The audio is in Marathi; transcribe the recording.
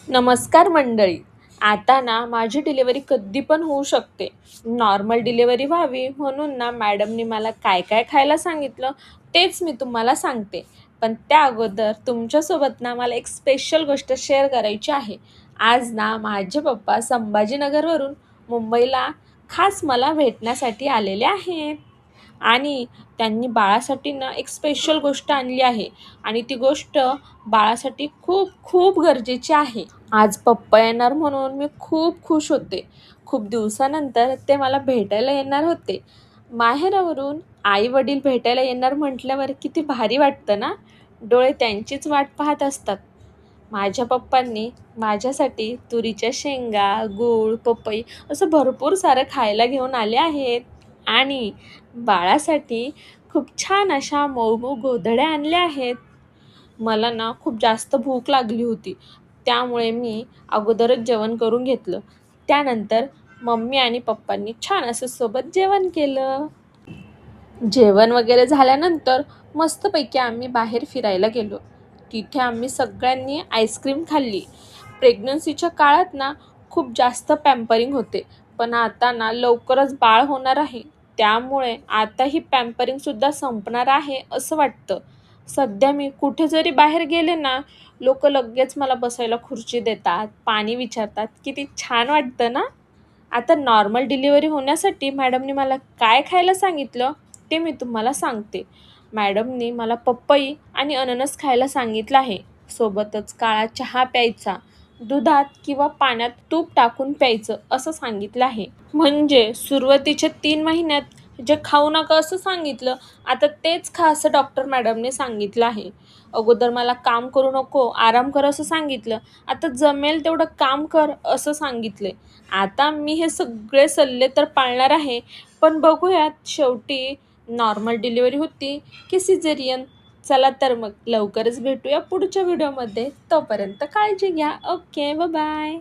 नमस्कार मंडळी. आता ना माझी डिलिव्हरी कधी पण होऊ शकते. नॉर्मल डिलिव्हरी व्हावी म्हणून ना मॅडमनी मला काय काय खायला सांगितलं तेच मी तुम्हाला सांगते. पण त्या अगोदर तुमच्यासोबत ना मला एक स्पेशल गोष्ट शेअर करायची आहे. आज ना माझे पप्पा संभाजीनगरवरून मुंबईला खास मला भेटण्यासाठी आलेले आहेत. आणि त्यांनी बाळासाठी ना एक स्पेशल गोष्ट आणली आहे आणि ती गोष्ट बाळासाठी खूप खूप गरजेची आहे. आज पप्पा येणार म्हणून मी खूप खुश होते. खूप दिवसानंतर ते मला भेटायला येणार होते. माहेरावरून आई-वडील भेटायला येणार म्हटल्यावर किती भारी वाटतं ना. डोळे त्यांचीच वाट पाहत असतात. माझ्या पप्पांनी माझ्यासाठी तुरीच्या शेंगा, गूळ, पपई असं भरपूर सारं खायला घेऊन आले आहेत. आणि बाळासाठी खूप छान अशा मऊ-मऊ गोधड्या आणल्या आहेत. मला ना खूप जास्त भूक लागली होती. त्यामुळे मी अगोदरच जेवण करून घेतलं. त्यानंतर मम्मी आणि पप्पांनी छान असं सोबत जेवण केलं. जेवण वगैरे झाल्यानंतर मस्तपैकी आम्ही बाहेर फिरायला गेलो. तिथे आम्ही सगळ्यांनी आईस्क्रीम खाल्ली. प्रेग्नन्सीच्या काळात ना खूप जास्त पॅम्परिंग होते. पण आता ना लवकरच बाळ होणार आहे. त्यामुळे आता ही पॅम्परिंगसुद्धा संपणार आहे असं वाटतं. सध्या मी कुठे जरी बाहेर गेले ना, लोकं लगेच मला बसायला खुर्ची देतात, पाणी विचारतात. किती छान वाटतं ना? आता नॉर्मल डिलिव्हरी होण्यासाठी मॅडमनी मला काय खायला सांगितलं ते मी तुम्हाला सांगते. मॅडमनी मला पपई आणि अननस खायला सांगितलं आहे. सोबतच काळा चहा प्यायचा, दुधात किंवा पाण्यात तूप टाकून प्यायचं असं सांगितलं आहे. म्हणजे सुरुवातीच्या 3 महिन्यात जे खाऊ नका असं सांगितलं, आता तेच खा असं डॉक्टर मॅडमने सांगितलं आहे. अगोदर मला काम करू नको, आराम कर असं सांगितलं. आता जमेल तेवढं काम कर असं सांगितलंय. आता मी हे सगळे सल्ले तर पाळणार आहे, पण बघूयात शेवटी नॉर्मल डिलिव्हरी होती की सिझेरियन. चला तर मग लवकरच भेटूया पुढच्या व्हिडिओमध्ये. तोपर्यंत काळजी घ्या. Okay, bye bye.